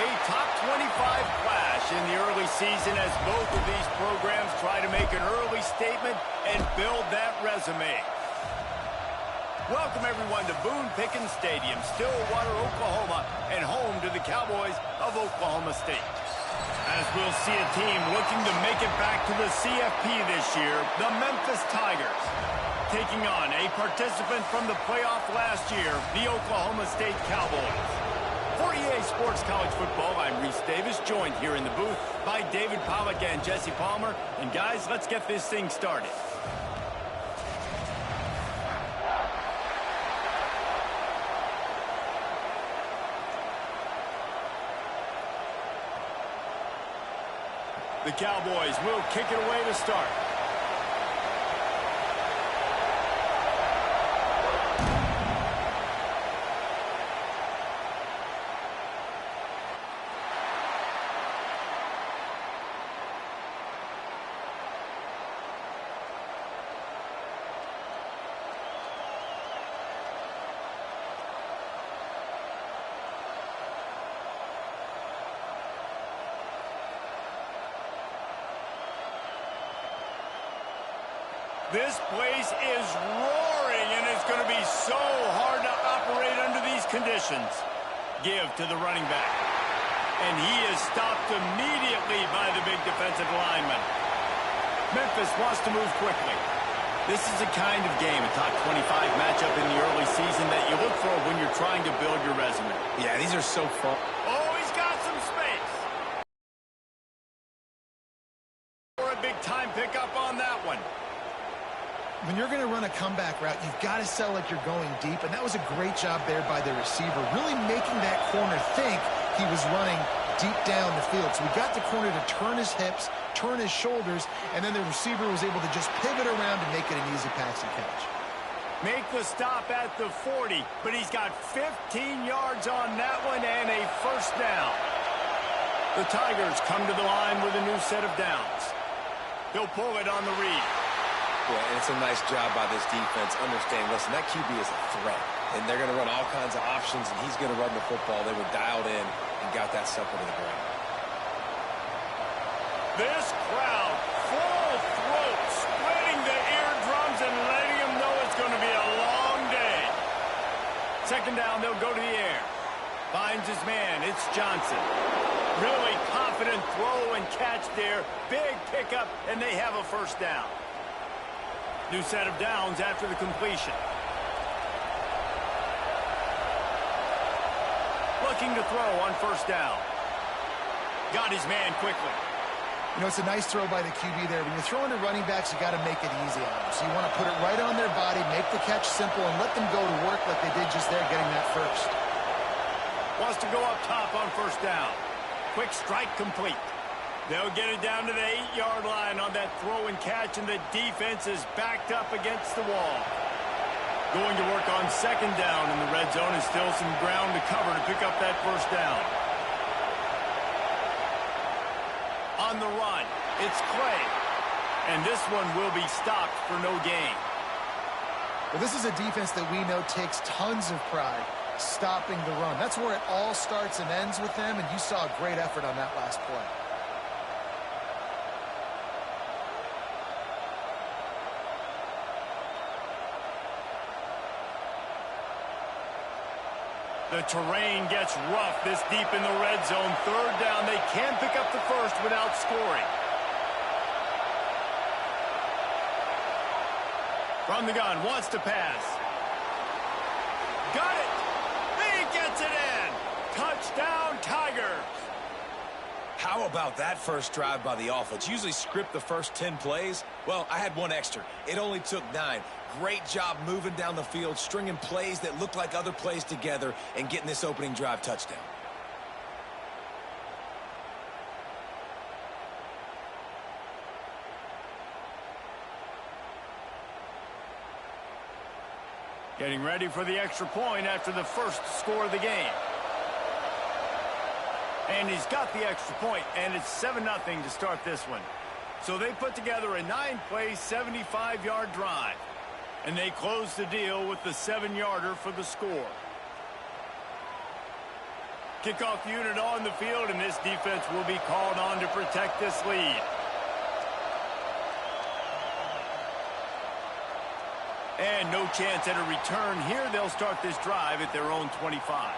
A top 25 clash in the early season as both of these programs try to make an early statement and build that resume. Welcome, everyone, to Boone Pickens Stadium, Stillwater, Oklahoma, and home to the Cowboys of Oklahoma State. As we'll see a team looking to make it back to the CFP this year, the Memphis Tigers, taking on a participant from the playoff last year, the Oklahoma State Cowboys. For EA Sports College Football, I'm Reese Davis, joined here in the booth by David Pollack and Jesse Palmer. And guys, let's get this thing started. The Cowboys will kick it away to start. This place is roaring, and it's going to be so hard to operate under these conditions. Give to the running back. And he is stopped immediately by the big defensive lineman. Memphis wants to move quickly. This is a kind of game, a top 25 matchup in the early season that you look for when you're trying to build your resume. Yeah, these are so fun. Oh, he's got some space. For a big-time pickup on that one. When you're going to run a comeback route, you've got to sell like you're going deep, and that was a great job there by the receiver, really making that corner think he was running deep down the field. So we got the corner to turn his hips, turn his shoulders, and then the receiver was able to just pivot around and make it an easy passing catch. Make the stop at the 40, but he's got 15 yards on that one and a first down. The Tigers come to the line with a new set of downs. He'll pull it on the read. Yeah, and it's a nice job by this defense. Understand, listen, that QB is a threat, and they're going to run all kinds of options, and he's going to run the football. They were dialed in and got that sucker to the ground. This crowd, full throat, splitting the eardrums and letting them know it's going to be a long day. Second down, they'll go to the air. Finds his man, it's Johnson. Really confident throw and catch there. Big pickup, and they have a first down. New set of downs after the completion. Looking to throw on first down. Got his man quickly. You know, it's a nice throw by the QB there. When you're throwing to running backs, you got to make it easy on them. So you want to put it right on their body, make the catch simple, and let them go to work like they did just there, getting that first. Wants to go up top on first down. Quick strike complete. They'll get it down to the 8-yard line on that throw and catch, and the defense is backed up against the wall. Going to work on second down in the red zone, and still some ground to cover to pick up that first down. On the run, it's Clay. And this one will be stopped for no gain. Well, this is a defense that we know takes tons of pride stopping the run. That's where it all starts and ends with them, and you saw a great effort on that last play. The terrain gets rough this deep in the red zone. Third down, they can't pick up the first without scoring. From the gun, wants to pass. Got it! He gets it in! Touchdown, Tigers! How about that first drive by the offense? Usually script the first 10 plays. Well, I had one extra. It only took 9. Great job moving down the field, stringing plays that look like other plays together, and getting this opening drive touchdown. Getting ready for the extra point after the first score of the game. And he's got the extra point, and it's 7-0 to start this one. So they put together a 9-play, 75-yard drive. And they close the deal with the 7-yarder for the score. Kickoff unit on the field, and this defense will be called on to protect this lead. And no chance at a return here. They'll start this drive at their own 25.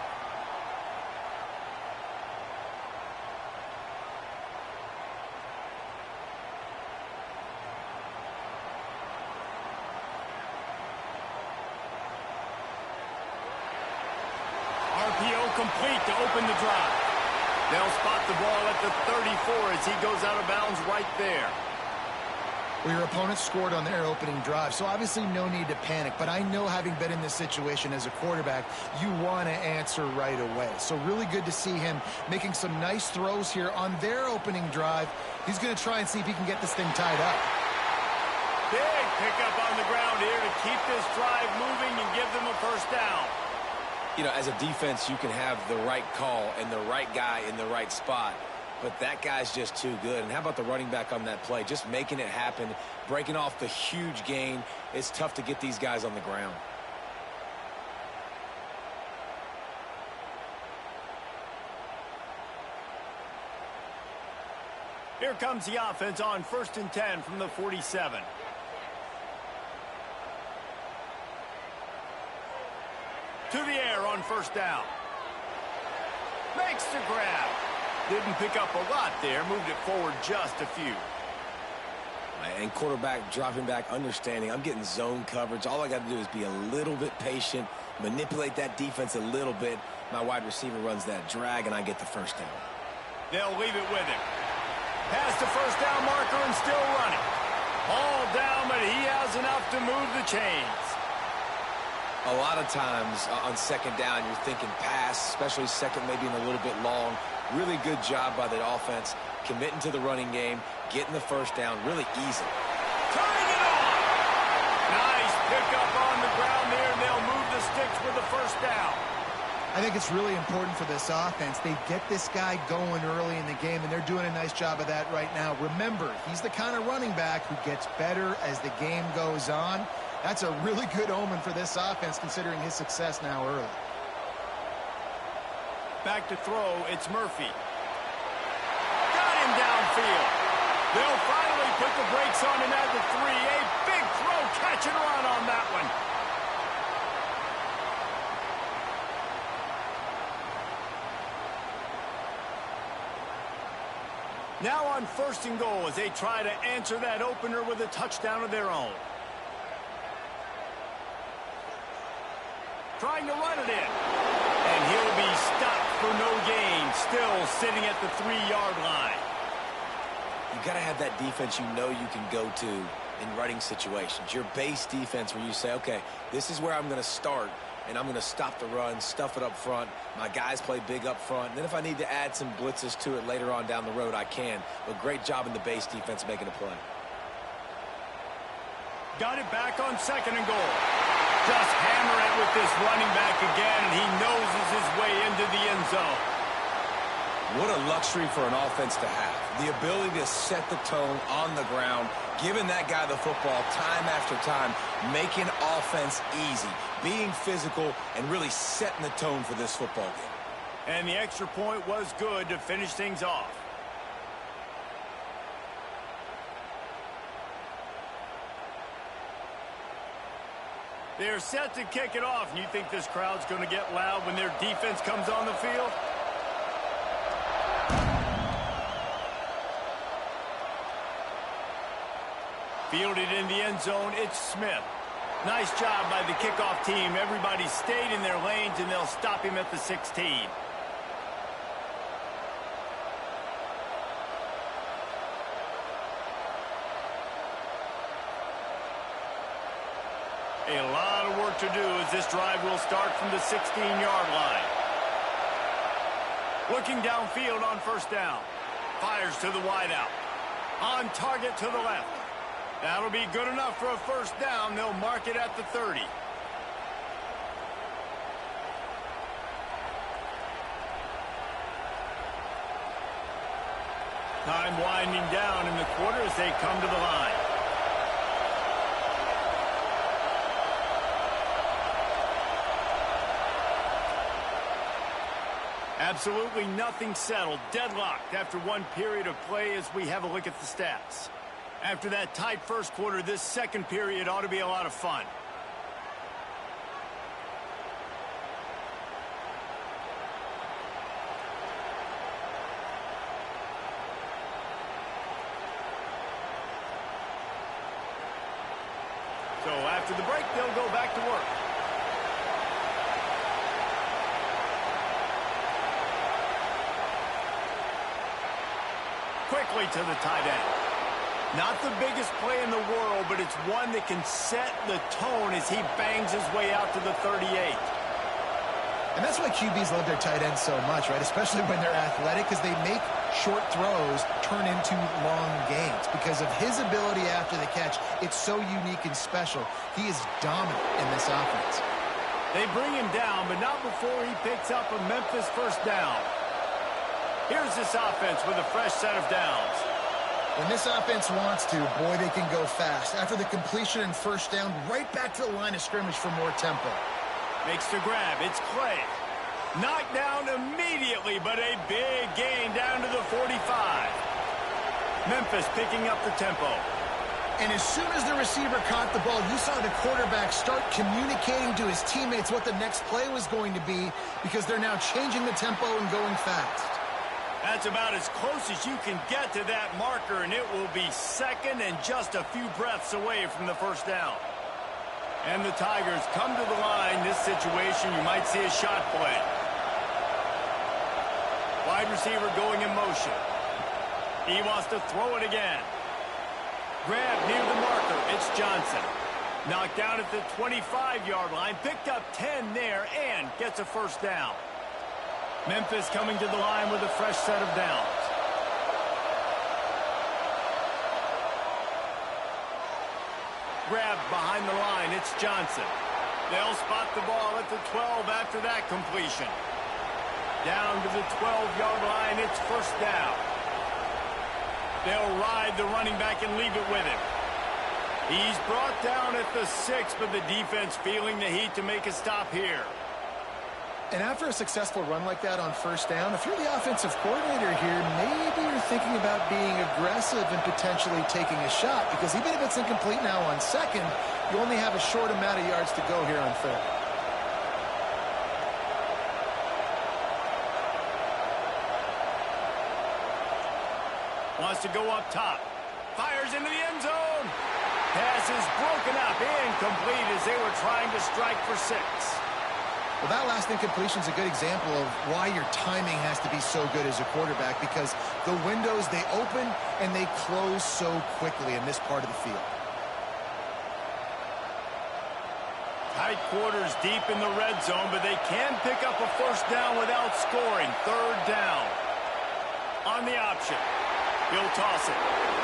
RPO complete to open the drive. They'll spot the ball at the 34 as he goes out of bounds right there. Well, your opponent scored on their opening drive, so obviously no need to panic. But I know, having been in this situation as a quarterback, you want to answer right away. So really good to see him making some nice throws here on their opening drive. He's going to try and see if he can get this thing tied up. Big pickup on the ground here to keep this drive moving and give them a first down. You know, as a defense, you can have the right call and the right guy in the right spot, but that guy's just too good. And how about the running back on that play? Just making it happen, breaking off the huge gain. It's tough to get these guys on the ground. Here comes the offense on 1st and 10 from the 47. To the air on first down. Makes the grab. Didn't pick up a lot there. Moved it forward just a few. And quarterback dropping back, understanding I'm getting zone coverage. All I got to do is be a little bit patient, manipulate that defense a little bit. My wide receiver runs that drag, and I get the first down. They'll leave it with him. Past the first down marker and still running. All down, but he has enough to move the chains. A lot of times on second down, you're thinking pass, especially second, maybe in a little bit long. Really good job by the offense, committing to the running game, getting the first down really easy. Turning it on! Nice pickup on the ground there, and they'll move the sticks with the first down. I think it's really important for this offense. They get this guy going early in the game, and they're doing a nice job of that right now. Remember, he's the kind of running back who gets better as the game goes on. That's a really good omen for this offense, considering his success now early. Back to throw, it's Murphy. Got him downfield. They'll finally put the brakes on him at the 3. A big throw, catch and run on that one. Now on 1st and goal as they try to answer that opener with a touchdown of their own. Trying to run it in. And he'll be stopped for no gain, still sitting at the 3-yard line. You got to have that defense you know you can go to in running situations. Your base defense where you say, okay, this is where I'm going to start, and I'm going to stop the run, stuff it up front. My guys play big up front. And then if I need to add some blitzes to it later on down the road, I can. But great job in the base defense making a play. Got it back on 2nd and goal. Just hammer it with this running back again, and he noses his way into the end zone. What a luxury for an offense to have. The ability to set the tone on the ground, giving that guy the football time after time, making offense easy, being physical, and really setting the tone for this football game. And the extra point was good to finish things off. They're set to kick it off, and you think this crowd's going to get loud when their defense comes on the field? Fielded in the end zone, it's Smith. Nice job by the kickoff team. Everybody stayed in their lanes, and they'll stop him at the 16. A lot of work to do as this drive will start from the 16-yard line. Looking downfield on 1st down. Fires to the wideout. On target to the left. That'll be good enough for a first down. They'll mark it at the 30. Time winding down in the quarter as they come to the line. At Absolutely nothing settled. Deadlocked after one period of play as we have a look at the stats. After that tight first quarter, this second period ought to be a lot of fun. So after the break, they'll go back to work. Quickly to the tight end. Not the biggest play in the world, but it's one that can set the tone as he bangs his way out to the 38. And that's why QBs love their tight ends so much, right? Especially when they're athletic, because they make short throws turn into long gains. Because of his ability after the catch, it's so unique and special. He is dominant in this offense. They bring him down, but not before he picks up a Memphis first down. Here's this offense with a fresh set of downs. When this offense wants to, boy, they can go fast. After the completion and first down, right back to the line of scrimmage for more tempo. Makes the grab. It's Clay. Knocked down immediately, but a big gain down to the 45. Memphis picking up the tempo. And as soon as the receiver caught the ball, you saw the quarterback start communicating to his teammates what the next play was going to be, because they're now changing the tempo and going fast. That's about as close as you can get to that marker, and it will be second and just a few breaths away from the first down. And the Tigers come to the line. This situation, you might see a shot play. Wide receiver going in motion. He wants to throw it again. Grab near the marker. It's Johnson. Knocked down at the 25-yard line. Picked up 10 there and gets a first down. Memphis coming to the line with a fresh set of downs. Grab behind the line. It's Johnson. They'll spot the ball at the 12 after that completion. Down to the 12-yard line. It's first down. They'll ride the running back and leave it with him. He's brought down at the 6, but the defense feeling the heat to make a stop here. And after a successful run like that on first down, if you're the offensive coordinator here, maybe you're thinking about being aggressive and potentially taking a shot, because even if it's incomplete now on second, you only have a short amount of yards to go here on third. Wants to go up top. Fires into the end zone. Pass is broken up. Incomplete as they were trying to strike for 6. Well, that last incompletion is a good example of why your timing has to be so good as a quarterback, because the windows, they open and they close so quickly in this part of the field. Tight quarters deep in the red zone, but they can pick up a first down without scoring. Third down. On the option. He'll toss it.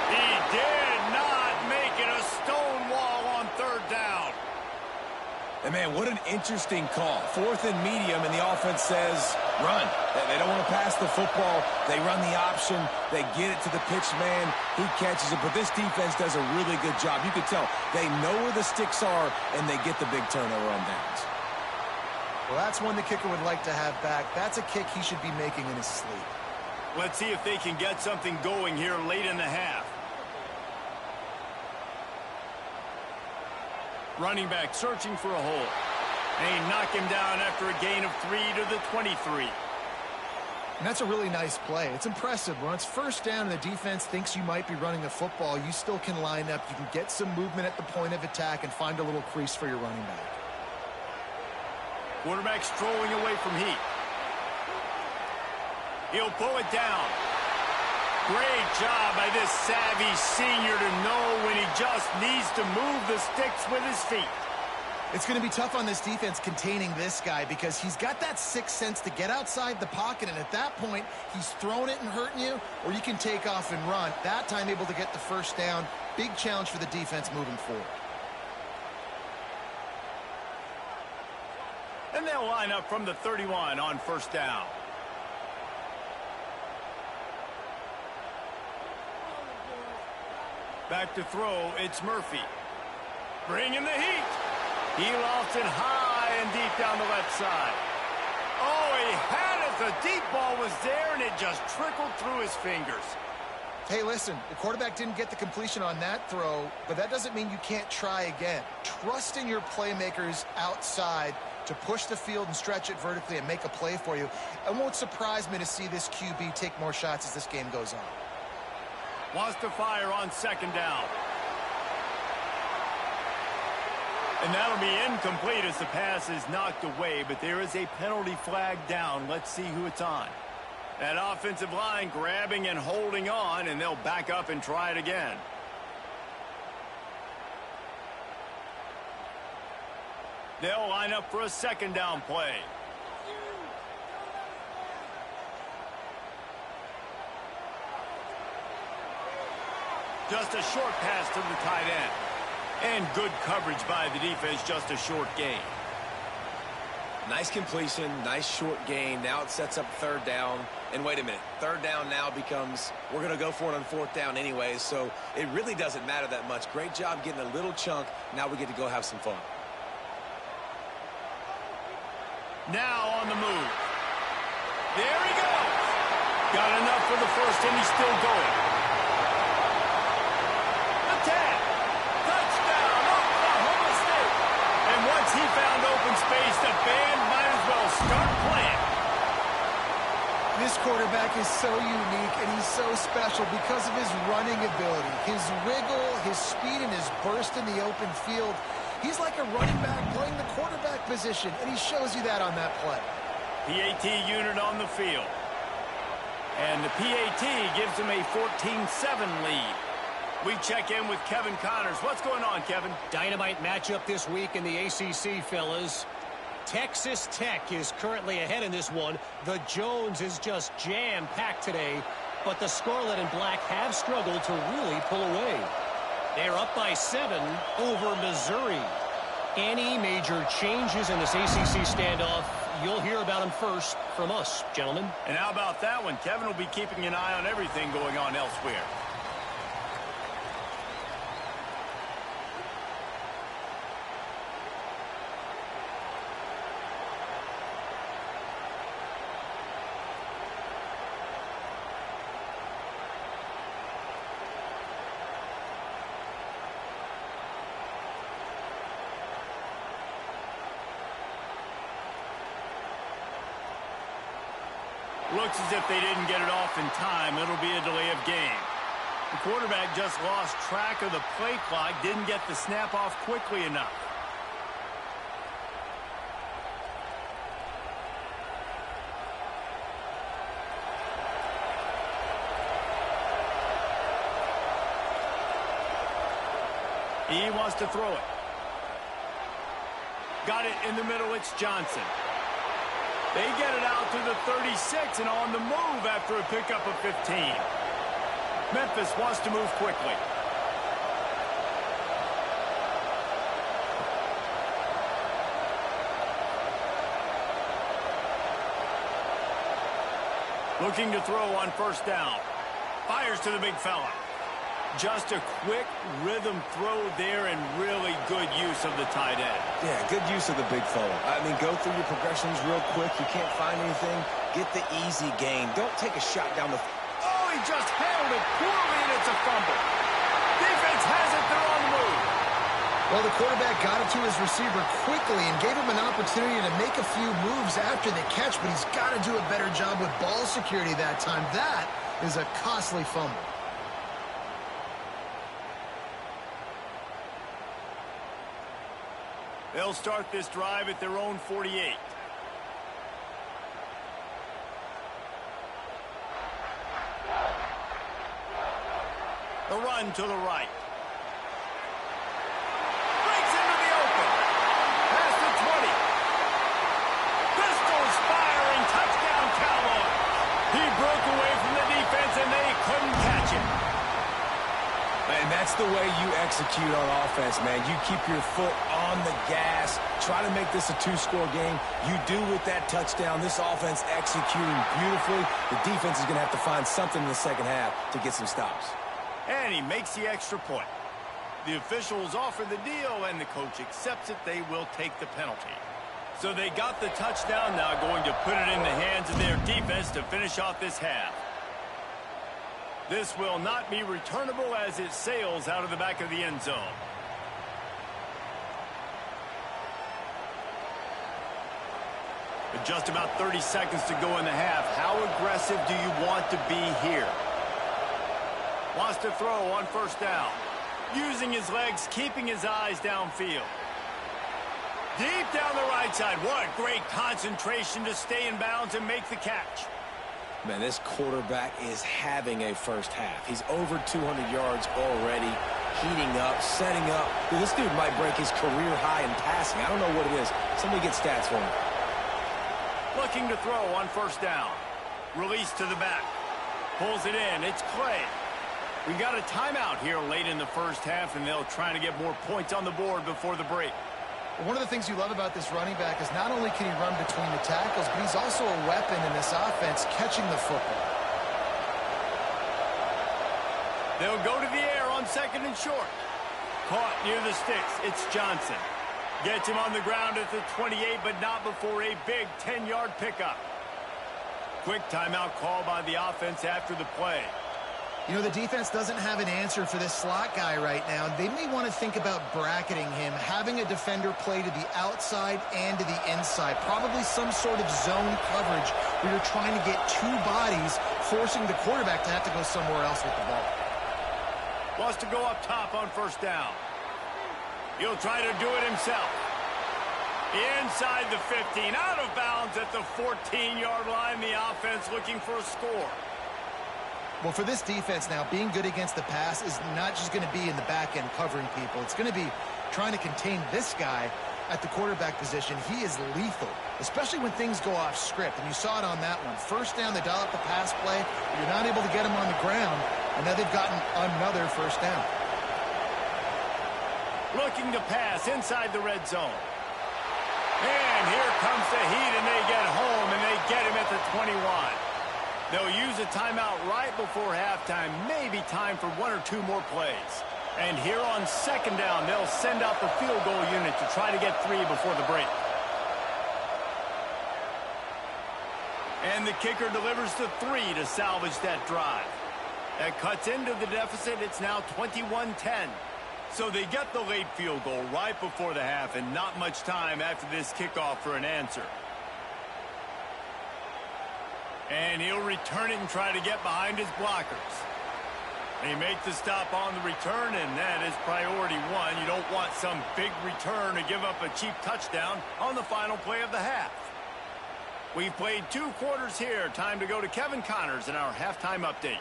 He did not make it. A stone wall on third down. And, man, what an interesting call. 4th and medium, and the offense says, run. They don't want to pass the football. They run the option. They get it to the pitch man. He catches it. But this defense does a really good job. You can tell they know where the sticks are, and they get the big turnover on downs. Well, that's one the kicker would like to have back. That's a kick he should be making in his sleep. Let's see if they can get something going here late in the half. Running back searching for a hole. They knock him down after a gain of 3 to the 23. And that's a really nice play. It's impressive. When it's first down and the defense thinks you might be running a football, you still can line up. You can get some movement at the point of attack and find a little crease for your running back. Quarterback strolling away from heat. He'll pull it down. Great job by this savvy senior to know when he just needs to move the sticks with his feet. It's going to be tough on this defense containing this guy, because he's got that sixth sense to get outside the pocket, and at that point, he's throwing it and hurting you, or you can take off and run. That time able to get the first down. Big challenge for the defense moving forward. And they'll line up from the 31 on first down. Back to throw, it's Murphy. Bringing the heat. He lofts it high and deep down the left side. Oh, he had it The deep ball was there, and it just trickled through his fingers. Hey, listen, the quarterback didn't get the completion on that throw, but that doesn't mean you can't try again. Trust in your playmakers outside to push the field and stretch it vertically and make a play for you. It won't surprise me to see this QB take more shots as this game goes on. Wants to fire on second down. And that'll be incomplete as the pass is knocked away, but there is a penalty flag down. Let's see who it's on. That offensive line grabbing and holding on, and they'll back up and try it again. They'll line up for a second down play. Just a short pass to the tight end. And good coverage by the defense, just a short gain. Nice completion, nice short gain. Now it sets up third down. And wait a minute, third down now becomes, we're going to go for it on fourth down anyways, so it really doesn't matter that much. Great job getting a little chunk. Now we get to go have some fun. Now on the move. There he goes. Got enough for the first, and he's still going. Attack. Touchdown, Oklahoma State. And once he found open space, the band might as well start playing. This quarterback is so unique, and he's so special because of his running ability, his wiggle, his speed, and his burst in the open field. He's like a running back playing the quarterback position, and he shows you that on that play. PAT unit on the field. And the PAT gives him a 14-7 lead. We check in with Kevin Connors. What's going on, Kevin? Dynamite matchup this week in the ACC, fellas. Texas Tech is currently ahead in this one. The Jones is just jam-packed today, but the Scarlet and Black have struggled to really pull away. They're up by 7 over Missouri. Any major changes in this ACC standoff, you'll hear about them first from us, gentlemen. And how about that one? Kevin will be keeping an eye on everything going on elsewhere. Looks as if they didn't get it off in time. It'll be a delay of game. The quarterback just lost track of the play clock, didn't get the snap off quickly enough. He wants to throw it. Got it in the middle. It's Johnson. They get it out to the 36 and on the move after a pickup of 15. Memphis wants to move quickly. Looking to throw on first down. Fires to the big fella. Just a quick rhythm throw there and really good use of the tight end. Yeah, good use of the big fella. I mean, go through your progressions real quick. You can't find anything. Get the easy gain. Don't take a shot down the... Oh, he just handled it poorly, and it's a fumble. Defense has it. They're on the move. Well, the quarterback got it to his receiver quickly and gave him an opportunity to make a few moves after the catch, but he's got to do a better job with ball security that time. That is a costly fumble. They'll start this drive at their own 48. The run to the right. Breaks into the open. Past the 20. Pistols firing. Touchdown, Cowboys. He broke away from the defense, and they couldn't catch him. And that's the way you execute on offense, man. You keep your foot on the gas. Try to make this a two-score game. You do with that touchdown. This offense executing beautifully. The defense is going to have to find something in the second half to get some stops. And he makes the extra point. The officials offer the deal, and the coach accepts it. They will take the penalty. So they got the touchdown, now going to put it in the hands of their defense to finish off this half. This will not be returnable as it sails out of the back of the end zone. With just about 30 seconds to go in the half, how aggressive do you want to be here? Wants to throw on first down. Using his legs, keeping his eyes downfield. Deep down the right side. What great concentration to stay in bounds and make the catch. Man, this quarterback is having a first half. He's over 200 yards already, heating up, setting up. Dude, this dude might break his career high in passing. I don't know what it is. Somebody get stats for him. Looking to throw on first down. Release to the back. Pulls it in. It's Clay. We got a timeout here late in the first half, and they'll try to get more points on the board before the break. One of the things you love about this running back is not only can he run between the tackles, but he's also a weapon in this offense catching the football. They'll go to the air on second and short. Caught near the sticks. It's Johnson. Gets him on the ground at the 28, but not before a big 10-yard pickup. Quick timeout call by the offense after the play. You know, the defense doesn't have an answer for this slot guy right now. They may want to think about bracketing him, having a defender play to the outside and to the inside. Probably some sort of zone coverage where you're trying to get two bodies, forcing the quarterback to have to go somewhere else with the ball. Wants to go up top on first down. He'll try to do it himself. Inside the 15, out of bounds at the 14-yard line. The offense looking for a score. Well, for this defense now, being good against the pass is not just going to be in the back end covering people. It's going to be trying to contain this guy at the quarterback position. He is lethal, especially when things go off script. And you saw it on that one. First down, they dial up the pass play. You're not able to get him on the ground, and now they've gotten another first down. Looking to pass inside the red zone. And here comes the heat, and they get home, and they get him at the 21. They'll use a timeout right before halftime. Maybe time for one or two more plays. And here on second down, they'll send out the field goal unit to try to get 3 before the break. And the kicker delivers the 3 to salvage that drive. That cuts into the deficit. It's now 21-10. So they get the late field goal right before the half, and not much time after this kickoff for an answer. And he'll return it and try to get behind his blockers. They make the stop on the return, and that is priority 1. You don't want some big return to give up a cheap touchdown on the final play of the half. We've played 2 quarters here. Time to go to Kevin Connors in our halftime update.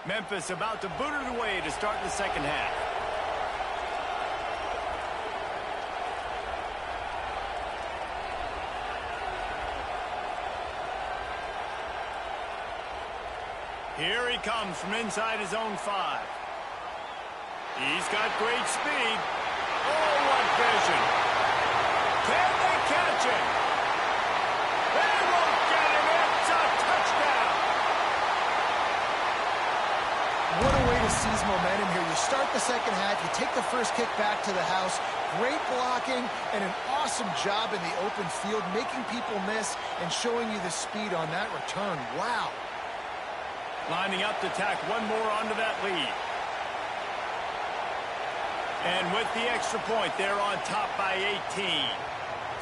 Memphis about to boot it away to start the second half. Here he comes from inside his own 5. He's got great speed. Oh, what vision. Can they catch him? They won't get him. It's a touchdown. What a way to seize momentum here. You start the second half, you take the first kick back to the house. Great blocking and an awesome job in the open field, making people miss and showing you the speed on that return. Wow. Lining up to tack one more onto that lead. And with the extra point, they're on top by 18.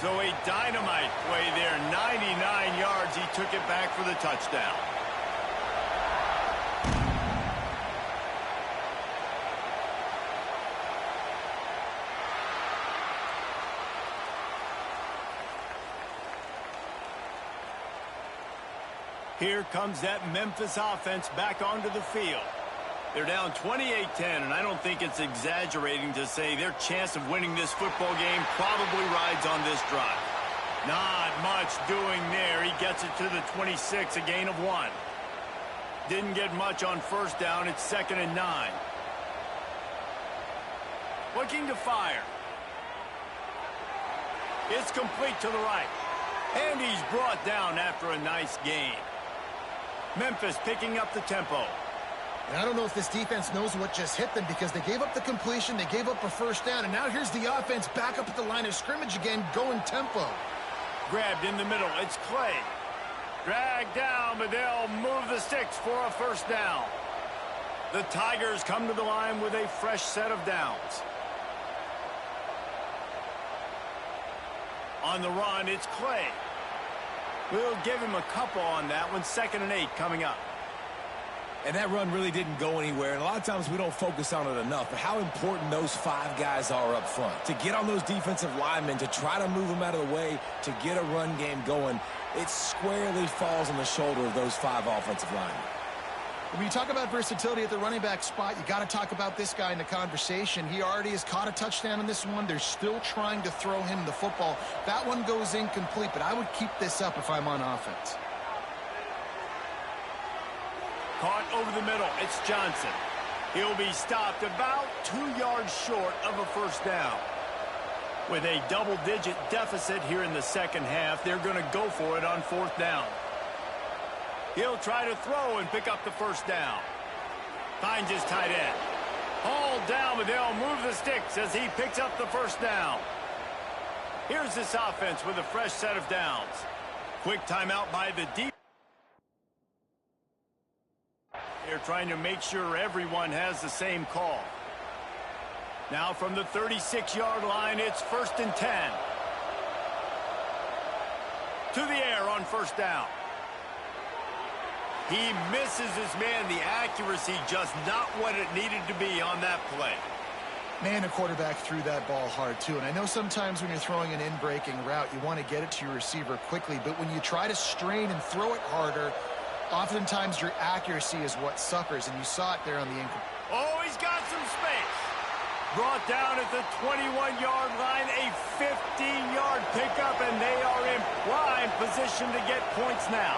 So a dynamite play there. 99 yards. He took it back for the touchdown. Here comes that Memphis offense back onto the field. They're down 28-10, and I don't think it's exaggerating to say their chance of winning this football game probably rides on this drive. Not much doing there. He gets it to the 26, a gain of 1. Didn't get much on first down. It's 2nd and 9. Looking to fire. It's complete to the right. And he's brought down after a nice gain. Memphis picking up the tempo. And I don't know if this defense knows what just hit them because they gave up the completion, they gave up a first down, and now here's the offense back up at the line of scrimmage again, going tempo. Grabbed in the middle. It's Clay. Dragged down, but they'll move the sticks for a first down. The Tigers come to the line with a fresh set of downs. On the run, it's Clay. We'll give him a couple on that one. 2nd and 8 coming up. And that run really didn't go anywhere. And a lot of times we don't focus on it enough. But how important those 5 guys are up front. To get on those defensive linemen, to try to move them out of the way, to get a run game going, it squarely falls on the shoulder of those 5 offensive linemen. When you talk about versatility at the running back spot, you got to talk about this guy in the conversation. He already has caught a touchdown in this one. They're still trying to throw him the football. That one goes incomplete, but I would keep this up if I'm on offense. Caught over the middle. It's Johnson. He'll be stopped about 2 yards short of a first down. With a double-digit deficit here in the second half, they're going to go for it on 4th down. He'll try to throw and pick up the first down. Finds his tight end. Hauled down, but they'll move the sticks as he picks up the first down. Here's this offense with a fresh set of downs. Quick timeout by the defense. They're trying to make sure everyone has the same call. Now from the 36-yard line, it's 1st and 10. To the air on first down. He misses his man. The accuracy just not what it needed to be on that play. Man, the quarterback threw that ball hard, too. And I know sometimes when you're throwing an in-breaking route, you want to get it to your receiver quickly. But when you try to strain and throw it harder, oftentimes your accuracy is what suffers. And you saw it there on the incomplete. Oh, he's got some space. Brought down at the 21-yard line, a 15-yard pickup, and they are in prime position to get points now.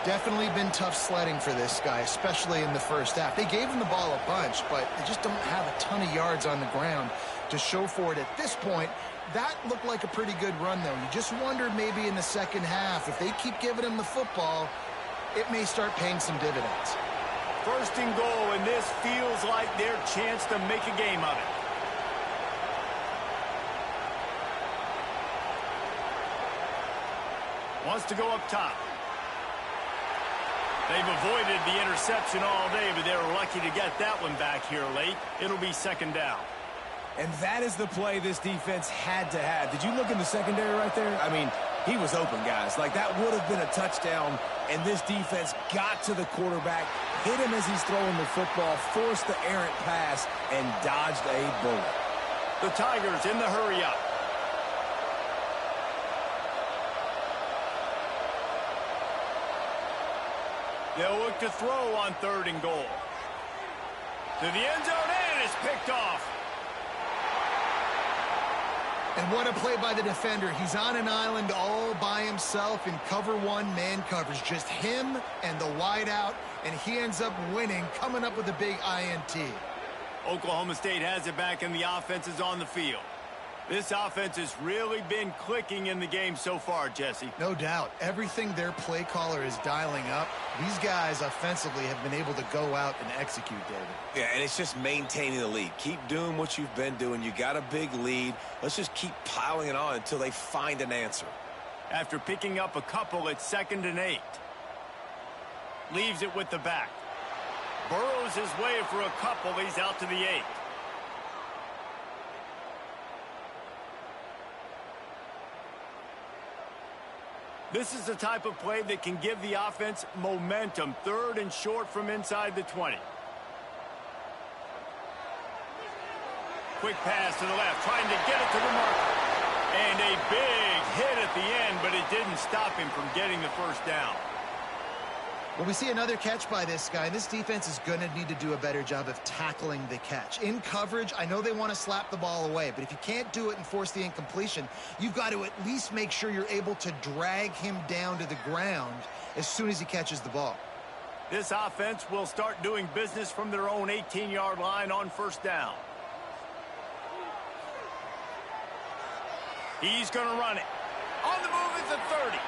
Definitely been tough sledding for this guy, especially in the first half. They gave him the ball a bunch, but they just don't have a ton of yards on the ground to show for it at this point. That looked like a pretty good run, though. You just wondered maybe in the second half, if they keep giving him the football, it may start paying some dividends. 1st and goal, and this feels like their chance to make a game of it. Wants to go up top. They've avoided the interception all day, but they were lucky to get that one back here late. It'll be 2nd down. And that is the play this defense had to have. Did you look in the secondary right there? I mean, he was open, guys. Like, that would have been a touchdown, and this defense got to the quarterback, hit him as he's throwing the football, forced the errant pass, and dodged a bullet. The Tigers in the hurry-up. They'll look to throw on 3rd and goal. To the end zone, and it's picked off. And what a play by the defender. He's on an island all by himself in cover 1 man coverage. Just him and the wideout, and he ends up winning, coming up with a big INT. Oklahoma State has it back, and the offense is on the field. This offense has really been clicking in the game so far, Jesse. No doubt. Everything their play caller is dialing up, these guys offensively have been able to go out and execute, David. Yeah, and it's just maintaining the lead. Keep doing what you've been doing. You got a big lead. Let's just keep piling it on until they find an answer. After picking up a couple, it's 2nd and 8. Leaves it with the back. Burrows his way for a couple. He's out to the 8. This is the type of play that can give the offense momentum. 3rd and short from inside the 20. Quick pass to the left, trying to get it to the marker. And a big hit at the end, but it didn't stop him from getting the first down. Well, we see another catch by this guy. This defense is going to need to do a better job of tackling the catch. In coverage, I know they want to slap the ball away, but if you can't do it and force the incompletion, you've got to at least make sure you're able to drag him down to the ground as soon as he catches the ball. This offense will start doing business from their own 18-yard line on first down. He's going to run it. On the move is the 30.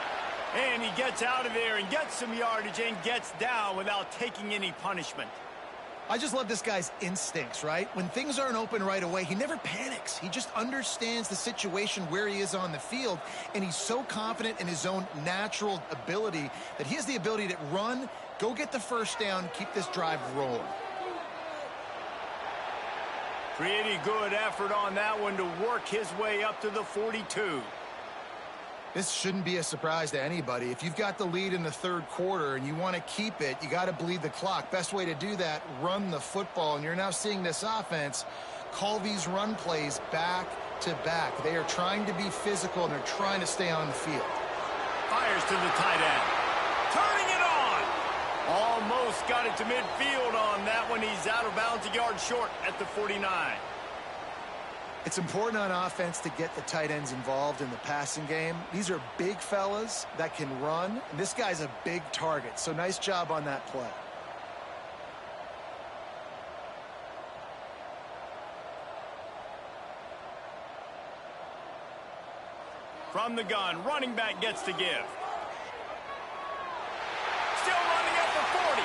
And he gets out of there and gets some yardage and gets down without taking any punishment. I just love this guy's instincts, right? When things aren't open right away, he never panics. He just understands the situation where he is on the field, and he's so confident in his own natural ability that he has the ability to run, go get the first down, keep this drive rolling. Pretty good effort on that one to work his way up to the 42. This shouldn't be a surprise to anybody. If you've got the lead in the third quarter and you want to keep it, you got to bleed the clock. Best way to do that, run the football. And you're now seeing this offense call these run plays back to back. They are trying to be physical, and they're trying to stay on the field. Fires to the tight end. Turning it on. Almost got it to midfield on that one. He's out of bounds, a yard short at the 49. It's important on offense to get the tight ends involved in the passing game. These are big fellas that can run. And this guy's a big target, so nice job on that play. From the gun, running back gets to give. Still running at the 40.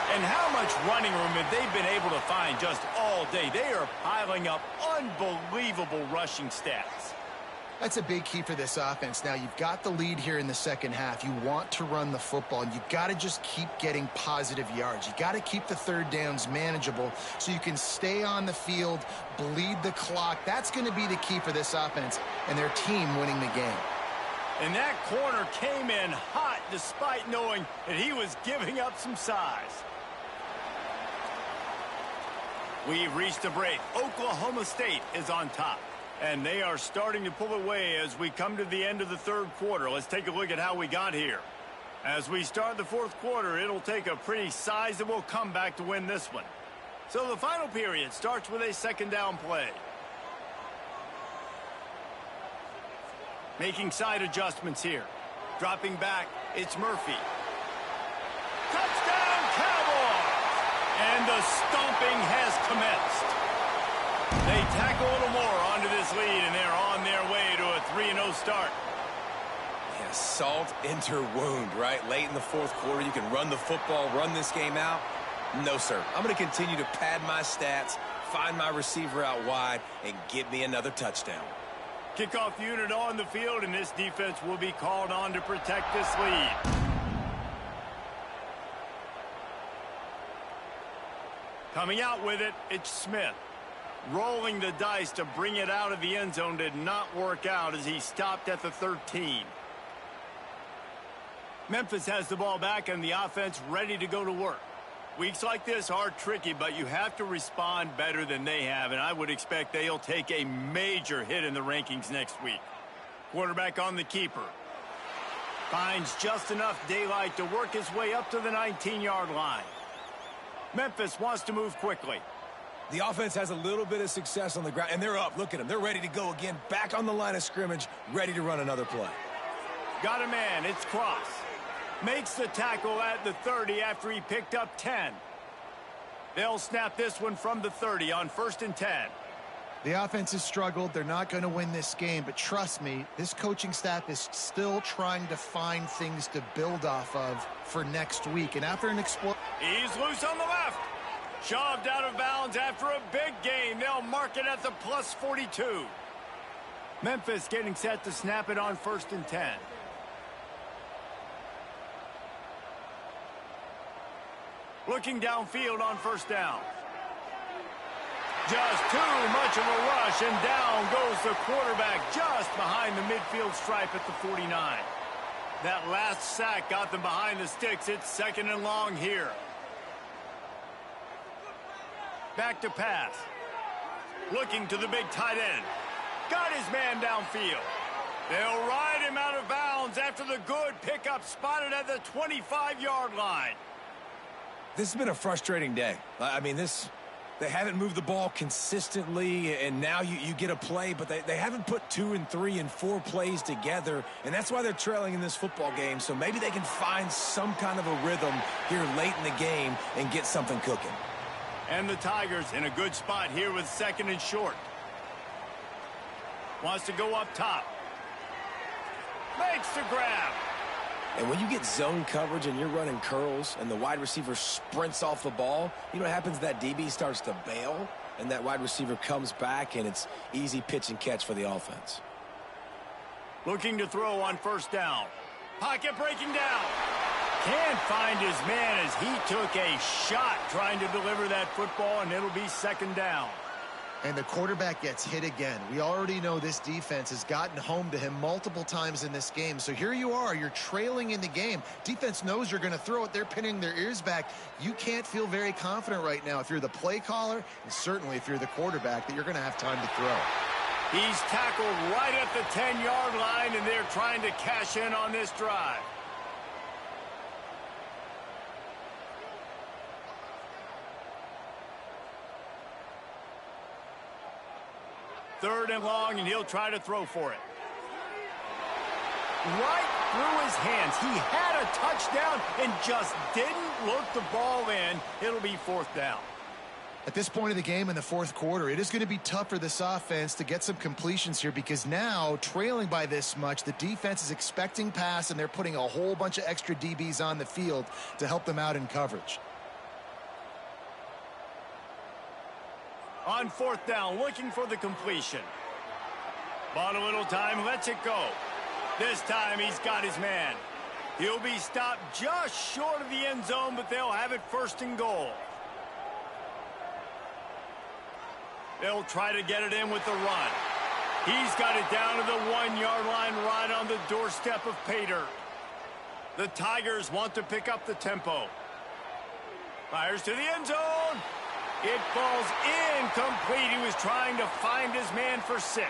And how much running room have they been able to find just all day? They are piling up unbelievable rushing stats. That's a big key for this offense. Now, you've got the lead here in the second half. You want to run the football, and you've got to just keep getting positive yards. You got to keep the third downs manageable so you can stay on the field, bleed the clock. That's going to be the key for this offense and their team winning the game. And that corner came in hot despite knowing that he was giving up some size. We've reached the break. Oklahoma State is on top, and they are starting to pull away as we come to the end of the third quarter. Let's take a look at how we got here. As we start the fourth quarter, it'll take a pretty sizable comeback to win this one. So the final period starts with a second down play. Making side adjustments here. Dropping back, it's Murphy. Touchdown, Cowboys! And the stomping has commenced. They tack a little more onto this lead, and they're on their way to a 3-0 start. Yeah, salt into wound, right? Late in the fourth quarter, you can run the football, run this game out. No, sir. I'm going to continue to pad my stats, find my receiver out wide, and get me another touchdown. Kickoff unit on the field, and this defense will be called on to protect this lead. Coming out with it, it's Smith. Rolling the dice to bring it out of the end zone did not work out as he stopped at the 13. Memphis has the ball back and the offense ready to go to work. Weeks like this are tricky, but you have to respond better than they have, and I would expect they'll take a major hit in the rankings next week. Quarterback on the keeper. Finds just enough daylight to work his way up to the 19-yard line. Memphis wants to move quickly. The offense has a little bit of success on the ground, and they're up. Look at them. They're ready to go again, back on the line of scrimmage, ready to run another play. Got a man. It's Cross. Makes the tackle at the 30 after he picked up 10. They'll snap this one from the 30 on 1st and 10. The offense has struggled. They're not going to win this game, but trust me, this coaching staff is still trying to find things to build off of for next week. And after an explosion... He's loose on the left. Shoved out of bounds after a big gain. They'll mark it at the plus 42. Memphis getting set to snap it on 1st and 10. Looking downfield on 1st down. Just too much of a rush, and down goes the quarterback just behind the midfield stripe at the 49. That last sack got them behind the sticks. It's 2nd and long here. Back to pass. Looking to the big tight end. Got his man downfield. They'll ride him out of bounds after the good pickup spotted at the 25-yard line. This has been a frustrating day. I mean, they haven't moved the ball consistently, and now you get a play, but they haven't put 2 and 3 and 4 plays together, and that's why they're trailing in this football game. So maybe they can find some kind of a rhythm here late in the game and get something cooking. And the Tigers in a good spot here with 2nd and short. Wants to go up top. Makes the grab. And when you get zone coverage and you're running curls and the wide receiver sprints off the ball, you know what happens? That DB starts to bail, and that wide receiver comes back, and it's easy pitch and catch for the offense. Looking to throw on first down. Pocket breaking down. Can't find his man as he took a shot trying to deliver that football, and it'll be second down. And the quarterback gets hit again. We already know this defense has gotten home to him multiple times in this game. So here you are, you're trailing in the game. Defense knows you're going to throw it. They're pinning their ears back. You can't feel very confident right now if you're the play caller, and certainly if you're the quarterback, that you're going to have time to throw. He's tackled right at the 10-yard line, and they're trying to cash in on this drive. Third and long, and he'll try to throw for it. Right through his hands. He had a touchdown and just didn't look the ball in. It'll be fourth down. At this point of the game in the fourth quarter, it is going to be tough for this offense to get some completions here because now, trailing by this much, the defense is expecting pass, and they're putting a whole bunch of extra DBs on the field to help them out in coverage. On fourth down, looking for the completion. Bought a little time, lets it go. This time he's got his man. He'll be stopped just short of the end zone, but they'll have it first and goal. They'll try to get it in with the run. He's got it down to the 1-yard line right on the doorstep of Pater. The Tigers want to pick up the tempo. Fires to the end zone. It falls incomplete. He was trying to find his man for 6.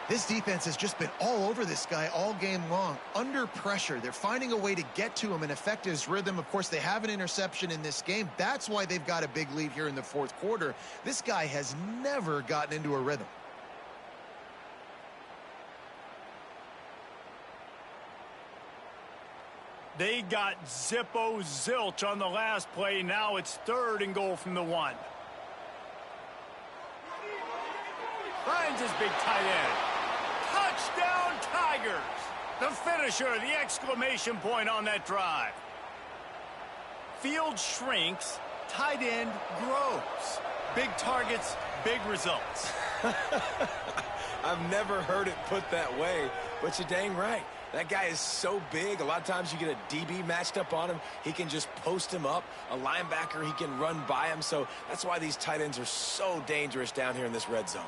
This defense has just been all over this guy all game long. Under pressure, they're finding a way to get to him and affect his rhythm. Of course, they have an interception in this game. That's why they've got a big lead here in the fourth quarter. This guy has never gotten into a rhythm. They got Zippo zilch on the last play. Now it's third and goal from the 1. Finds his big tight end. Touchdown, Tigers! The finisher, the exclamation point on that drive. Field shrinks, tight end grows. Big targets, big results. I've never heard it put that way, but you're dang right. That guy is so big. A lot of times you get a DB matched up on him. He can just post him up. A linebacker, he can run by him. So that's why these tight ends are so dangerous down here in this red zone.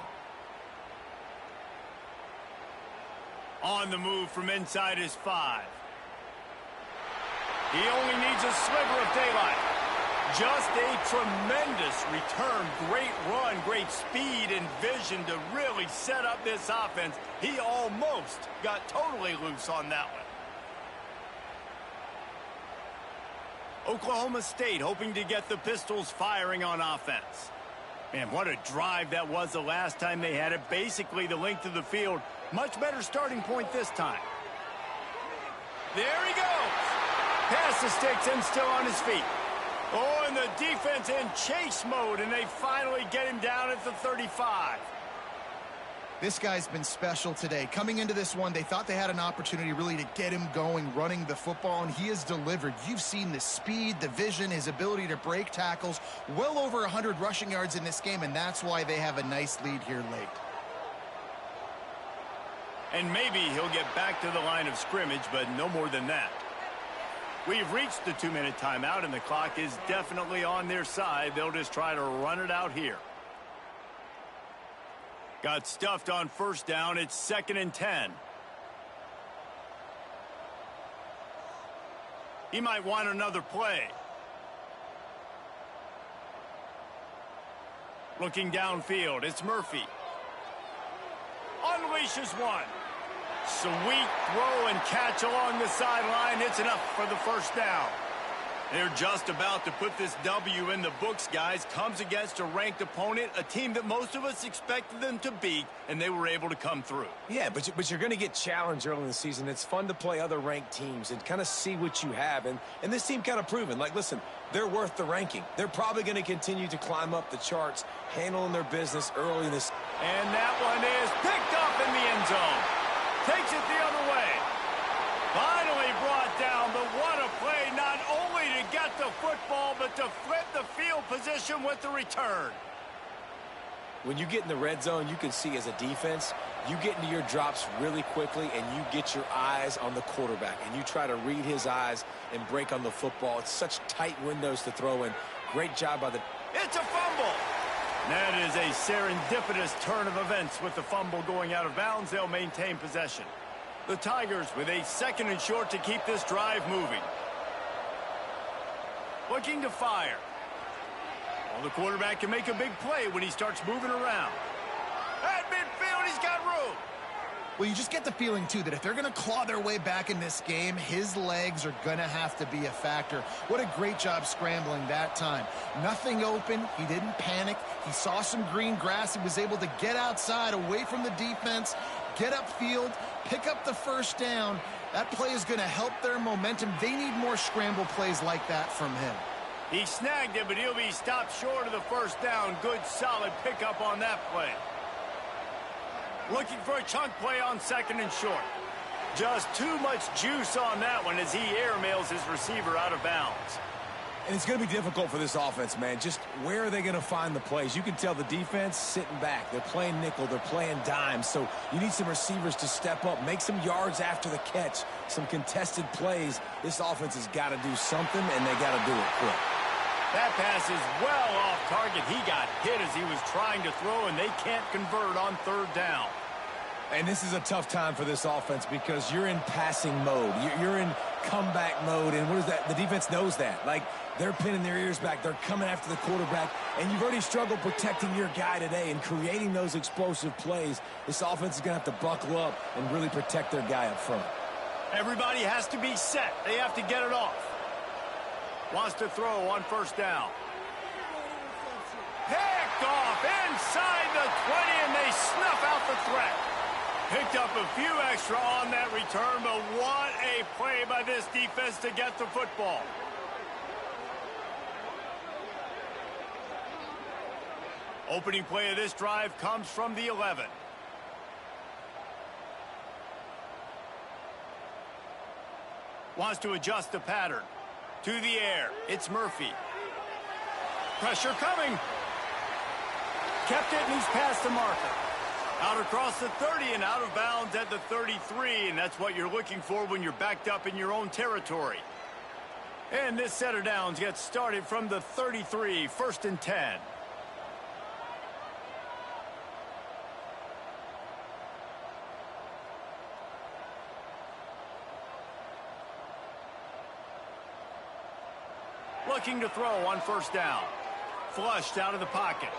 On the move from inside his 5. He only needs a sliver of daylight. Just a tremendous return. Great run, great speed and vision to really set up this offense. He almost got totally loose on that one. Oklahoma State hoping to get the Pistols firing on offense. Man, what a drive that was the last time they had it. Basically the length of the field. Much better starting point this time. There he goes. Pass the sticks and still on his feet. Oh, and the defense in chase mode, and they finally get him down at the 35. This guy's been special today. Coming into this one, they thought they had an opportunity really to get him going, running the football, and he has delivered. You've seen the speed, the vision, his ability to break tackles. Well over 100 rushing yards in this game, and that's why they have a nice lead here late. And maybe he'll get back to the line of scrimmage, but no more than that. We've reached the 2-minute timeout, and the clock is definitely on their side. They'll just try to run it out here. Got stuffed on first down. It's 2nd and 10. He might want another play. Looking downfield, it's Murphy. Unleashes one. Sweet throw and catch along the sideline. It's enough for the first down. They're just about to put this W in the books, guys. Comes against a ranked opponent, a team that most of us expected them to beat, and they were able to come through. Yeah, but you're going to get challenged early in the season. It's fun to play other ranked teams and kind of see what you have. And this team kind of proven, like, listen, they're worth the ranking. They're probably going to continue to climb up the charts, handling their business early in this. And that one is picked up in the end zone. Takes it the other way. Finally brought the football, but to flip the field position with the return. When you get in the red zone, you can see as a defense, you get into your drops really quickly and you get your eyes on the quarterback and you try to read his eyes and break on the football. It's such tight windows to throw in. Great job by the... It's a fumble. That is a serendipitous turn of events with the fumble going out of bounds. They'll maintain possession. The Tigers with a 2nd and short to keep this drive moving. Looking to fire. Well, the quarterback can make a big play when he starts moving around. At midfield, he's got room. Well, you just get the feeling, too, that if they're going to claw their way back in this game, his legs are going to have to be a factor. What a great job scrambling that time. Nothing open. He didn't panic. He saw some green grass. He was able to get outside, away from the defense, get upfield, pick up the first down. That play is going to help their momentum. They need more scramble plays like that from him. He snagged it, but he'll be stopped short of the first down. Good, solid pickup on that play. Looking for a chunk play on 2nd and short. Just too much juice on that one as he airmails his receiver out of bounds. And it's going to be difficult for this offense, man. Just where are they going to find the plays? You can tell the defense sitting back. They're playing nickel. They're playing dime. So you need some receivers to step up, make some yards after the catch, some contested plays. This offense has got to do something, and they got to do it quick. That pass is well off target. He got hit as he was trying to throw, and they can't convert on 3rd down. And this is a tough time for this offense because you're in passing mode. You're in comeback mode, and what is that? The defense knows that. Like, they're pinning their ears back. They're coming after the quarterback, and you've already struggled protecting your guy today and creating those explosive plays. This offense is going to have to buckle up and really protect their guy up front. Everybody has to be set. They have to get it off. Wants to throw on 1st down. Picked off inside the 20, and they snuff out the threat. Picked up a few extra on that return, but what a play by this defense to get the football. Opening play of this drive comes from the 11. Wants to adjust the pattern. To the air, it's Murphy. Pressure coming. Kept it, and he's past the marker. Out across the 30 and out of bounds at the 33, and that's what you're looking for when you're backed up in your own territory. And this set of downs gets started from the 33, 1st and 10. Looking to throw on 1st down. Flushed out of the pocket.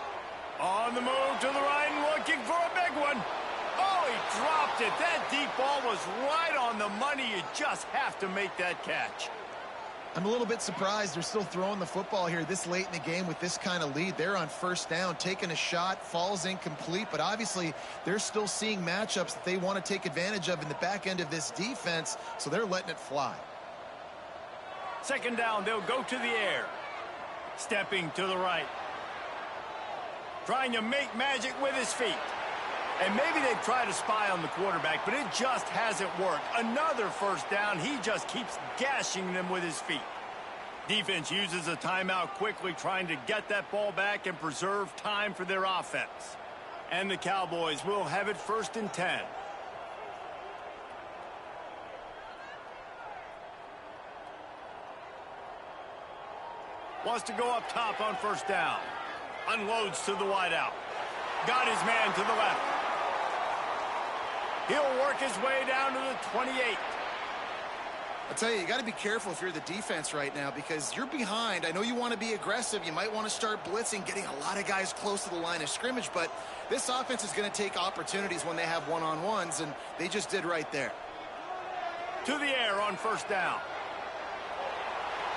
On the move to the right and looking for a big one. Oh, he dropped it. That deep ball was right on the money. You just have to make that catch. I'm a little bit surprised they're still throwing the football here this late in the game with this kind of lead. They're on 1st down, taking a shot, falls incomplete, but obviously they're still seeing matchups that they want to take advantage of in the back end of this defense, so they're letting it fly. 2nd down, they'll go to the air. Stepping to the right. Trying to make magic with his feet. And maybe they've tried to spy on the quarterback, but it just hasn't worked. Another 1st down. He just keeps gashing them with his feet. Defense uses a timeout quickly, trying to get that ball back and preserve time for their offense. And the Cowboys will have it 1st and 10. Wants to go up top on 1st down. Unloads to the wideout. Got his man to the left. He'll work his way down to the 28. I'll tell you got to be careful if you're the defense right now because you're behind. I know you want to be aggressive. You might want to start blitzing, getting a lot of guys close to the line of scrimmage, but this offense is going to take opportunities when they have one-on-ones, and they just did right there. To the air on 1st down.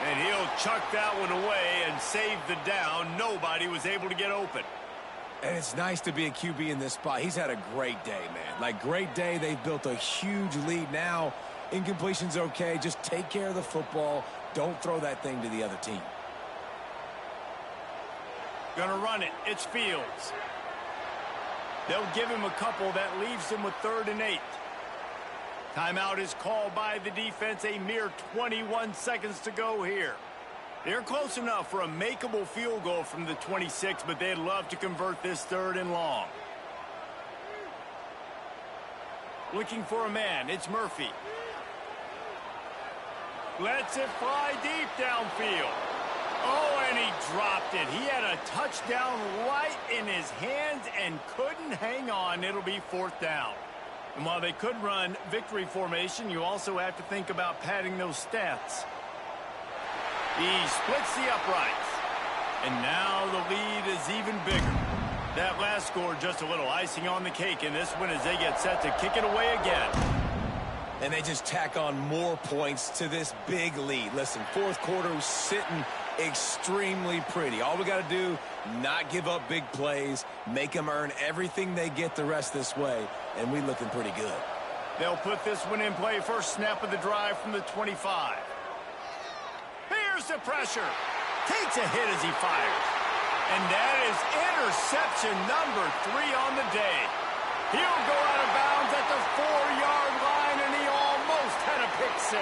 And he'll chuck that one away and save the down. Nobody was able to get open. And it's nice to be a QB in this spot. He's had a great day, man. Like, great day. They've built a huge lead now. Incompletion's okay. Just take care of the football. Don't throw that thing to the other team. Gonna run it. It's Fields. They'll give him a couple. That leaves him with 3rd and 8. Timeout is called by the defense. A mere 21 seconds to go here. They're close enough for a makeable field goal from the 26, but they'd love to convert this 3rd and long. Looking for a man, it's Murphy. Lets it fly deep downfield. Oh, and he dropped it. He had a touchdown right in his hands and couldn't hang on. It'll be 4th down. And while they could run victory formation, you also have to think about padding those stats. He splits the uprights. And now the lead is even bigger. That last score just a little icing on the cake in this one as they get set to kick it away again. And they just tack on more points to this big lead. Listen, 4th quarter was sitting extremely pretty. All we got to do, not give up big plays, make them earn everything they get the rest this way, and we looking pretty good. They'll put this one in play. First snap of the drive from the 25. Here's the pressure. Takes a hit as he fires. And that is interception number 3 on the day. He'll go out of bounds at the 4-yard line, and he almost had a pick 6.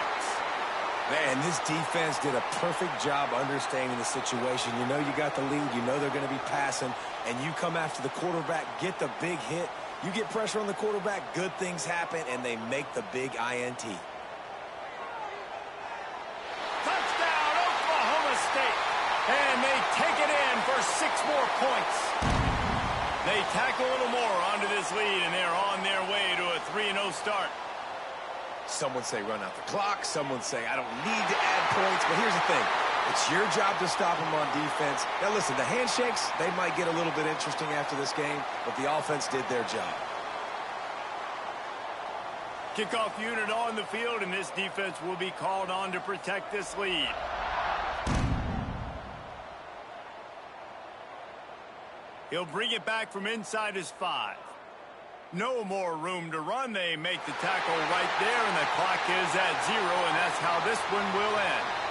Man, this defense did a perfect job understanding the situation. You know you got the lead. You know they're going to be passing, and you come after the quarterback, get the big hit. You get pressure on the quarterback, good things happen, and they make the big INT. Touchdown, Oklahoma State. And they take it in for 6 more points. They tack a little more onto this lead, and they're on their way to a 3-0 start. Some would say run out the clock. Some would say I don't need to add points. But here's the thing. It's your job to stop them on defense. Now, listen, the handshakes, they might get a little bit interesting after this game, but the offense did their job. Kickoff unit on the field, and this defense will be called on to protect this lead. He'll bring it back from inside his 5. No more room to run. They make the tackle right there, and the clock is at 0, and that's how this one will end.